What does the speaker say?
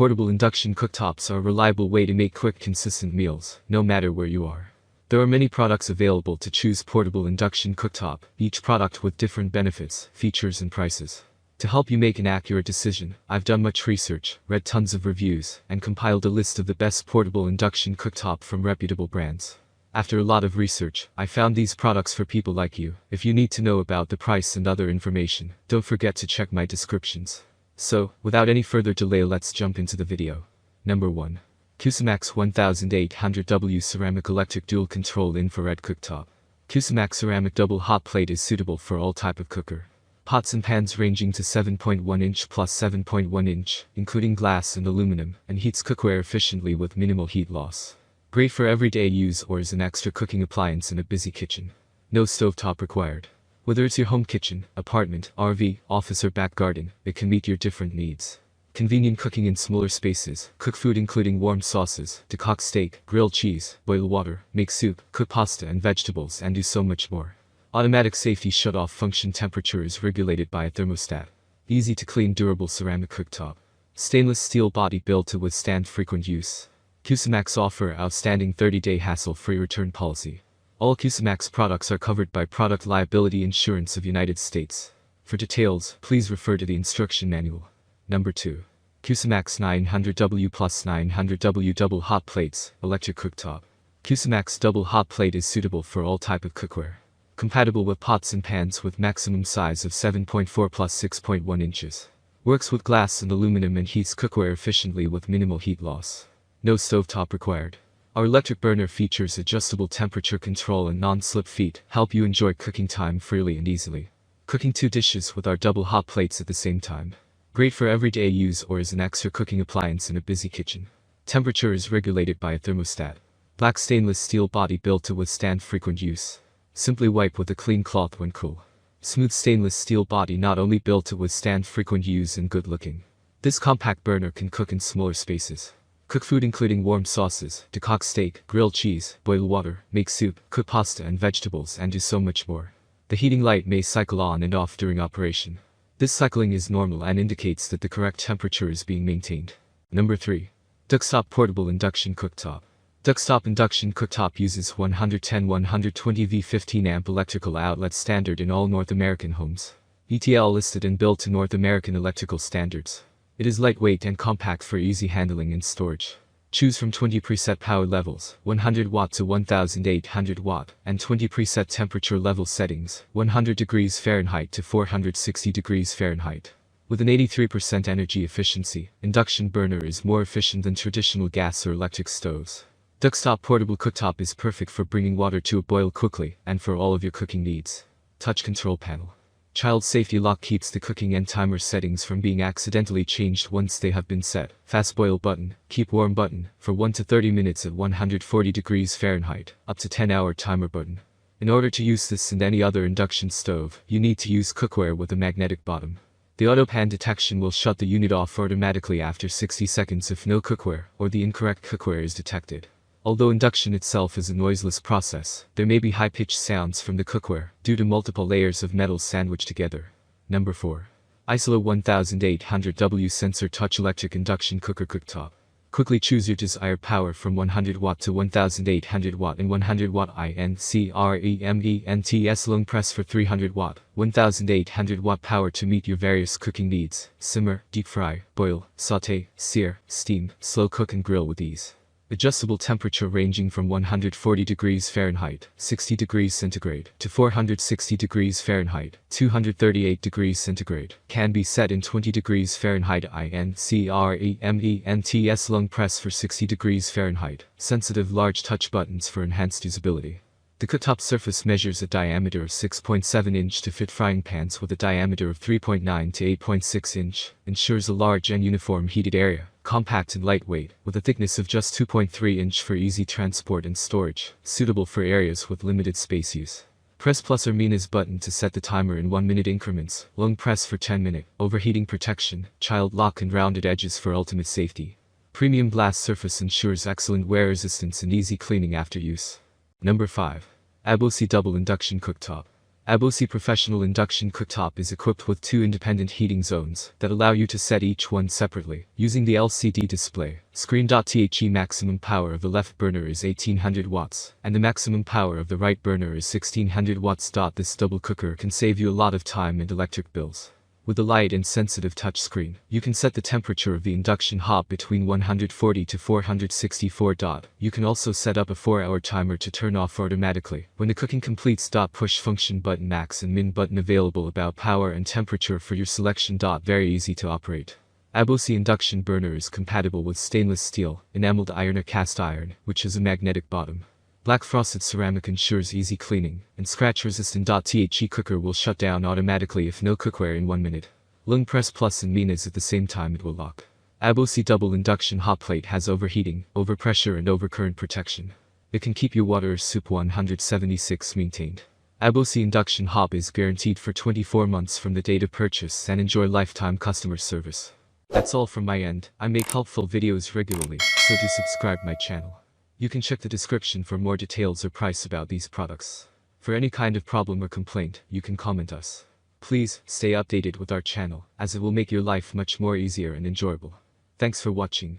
Portable induction cooktops are a reliable way to make quick, consistent meals, no matter where you are. There are many products available to choose portable induction cooktop, each product with different benefits, features and prices. To help you make an accurate decision, I've done much research, read tons of reviews, and compiled a list of the best portable induction cooktop from reputable brands. After a lot of research, I found these products for people like you. If you need to know about the price and other information, don't forget to check my descriptions. So, without any further delay, let's jump into the video. Number 1. Cuisinmax 1800W Ceramic Electric Dual Control Infrared Cooktop. Cuisinmax Ceramic Double Hot Plate is suitable for all type of cooker. Pots and pans ranging to 7.1 inch plus 7.1 inch, including glass and aluminum, and heats cookware efficiently with minimal heat loss. Great for everyday use or as an extra cooking appliance in a busy kitchen. No stovetop required. Whether it's your home kitchen, apartment, RV, office or back garden, it can meet your different needs. Convenient cooking in smaller spaces, cook food including warm sauces, decoct steak, grill cheese, boil water, make soup, cook pasta and vegetables and do so much more. Automatic safety shut-off function. Temperature is regulated by a thermostat. Easy to clean, durable ceramic cooktop. Stainless steel body built to withstand frequent use. Cuisinmax offer outstanding 30-day hassle-free return policy. All Cuisinmax products are covered by Product Liability Insurance of United States. For details, please refer to the instruction manual. Number 2. Cuisinmax 900W plus 900W Double Hot Plates, Electric Cooktop. Cuisinmax Double Hot Plate is suitable for all type of cookware. Compatible with pots and pans with maximum size of 7.4 plus 6.1 inches. Works with glass and aluminum and heats cookware efficiently with minimal heat loss. No stovetop required. Our electric burner features adjustable temperature control and non-slip feet, help you enjoy cooking time freely and easily. Cooking 2 dishes with our double hot plates at the same time. Great for everyday use or as an extra cooking appliance in a busy kitchen. Temperature is regulated by a thermostat. Black stainless steel body built to withstand frequent use. Simply wipe with a clean cloth when cool. Smooth stainless steel body not only built to withstand frequent use and good looking. This compact burner can cook in smaller spaces. Cook food including warm sauces, decoct steak, grill cheese, boil water, make soup, cook pasta and vegetables and do so much more. The heating light may cycle on and off during operation. This cycling is normal and indicates that the correct temperature is being maintained. Number 3. Duckstop Portable Induction Cooktop. Duckstop Induction Cooktop uses 110-120V 15-amp electrical outlet standard in all North American homes. ETL listed and built to North American electrical standards. It is lightweight and compact for easy handling and storage. Choose from 20 preset power levels, 100 watt to 1800 watt, and 20 preset temperature level settings, 100 degrees Fahrenheit to 460 degrees Fahrenheit. With an 83% energy efficiency, induction burner is more efficient than traditional gas or electric stoves. Duckstop Portable Cooktop is perfect for bringing water to a boil quickly and for all of your cooking needs. Touch control panel. Child safety lock keeps the cooking and timer settings from being accidentally changed once they have been set. Fast boil button, keep warm button, for 1 to 30 minutes at 140 degrees Fahrenheit, up to 10-hour timer button. In order to use this and any other induction stove, you need to use cookware with a magnetic bottom. The auto pan detection will shut the unit off automatically after 60 seconds if no cookware or the incorrect cookware is detected. Although induction itself is a noiseless process, there may be high-pitched sounds from the cookware due to multiple layers of metal sandwiched together. Number 4. Isolo 1800W Sensor Touch Electric Induction Cooker Cooktop. Quickly choose your desired power from 100 watt to 1800 watt and 100 watt INCREMENTS long press for 300 watt, 1800 watt power to meet your various cooking needs. Simmer, deep fry, boil, saute, sear, steam, slow cook and grill with ease. Adjustable temperature ranging from 140 degrees Fahrenheit, 60 degrees centigrade, to 460 degrees Fahrenheit, 238 degrees centigrade, can be set in 20 degrees Fahrenheit INCREMENTS long press for 60 degrees Fahrenheit, sensitive large touch buttons for enhanced usability. The cooktop surface measures a diameter of 6.7 inch to fit frying pans with a diameter of 3.9 to 8.6 inch, ensures a large and uniform heated area. Compact and lightweight, with a thickness of just 2.3 inch for easy transport and storage, suitable for areas with limited space use. Press plus or minus button to set the timer in 1-minute increments, long press for 10-minute, overheating protection, child lock and rounded edges for ultimate safety. Premium glass surface ensures excellent wear resistance and easy cleaning after use. Number 5. Abosi Double Induction Cooktop. Abosi Professional Induction Cooktop is equipped with 2 independent heating zones that allow you to set each one separately, using the LCD display screen. The maximum power of the left burner is 1800 watts, and the maximum power of the right burner is 1600 watts. This double cooker can save you a lot of time and electric bills. With a light and sensitive touchscreen, you can set the temperature of the induction hob between 140 to 464. You can also set up a 4-hour timer to turn off automatically when the cooking completes. Push function button, max and min button available. About power and temperature for your selection. Very easy to operate. Abosi induction burner is compatible with stainless steel, enameled iron or cast iron, which has a magnetic bottom. Black frosted ceramic ensures easy cleaning, and scratch resistant. The cooker will shut down automatically if no cookware in 1 minute. Lung press plus and minus at the same time it will lock. Abosi double induction hot plate has overheating, overpressure and overcurrent protection. It can keep your water or soup 176 maintained. Abosi induction hob is guaranteed for 24 months from the date of purchase and enjoy lifetime customer service. That's all from my end. I make helpful videos regularly, so do subscribe my channel. You can check the description for more details or price about these products. For any kind of problem or complaint, you can comment us. Please, stay updated with our channel, as it will make your life much more easier and enjoyable. Thanks for watching.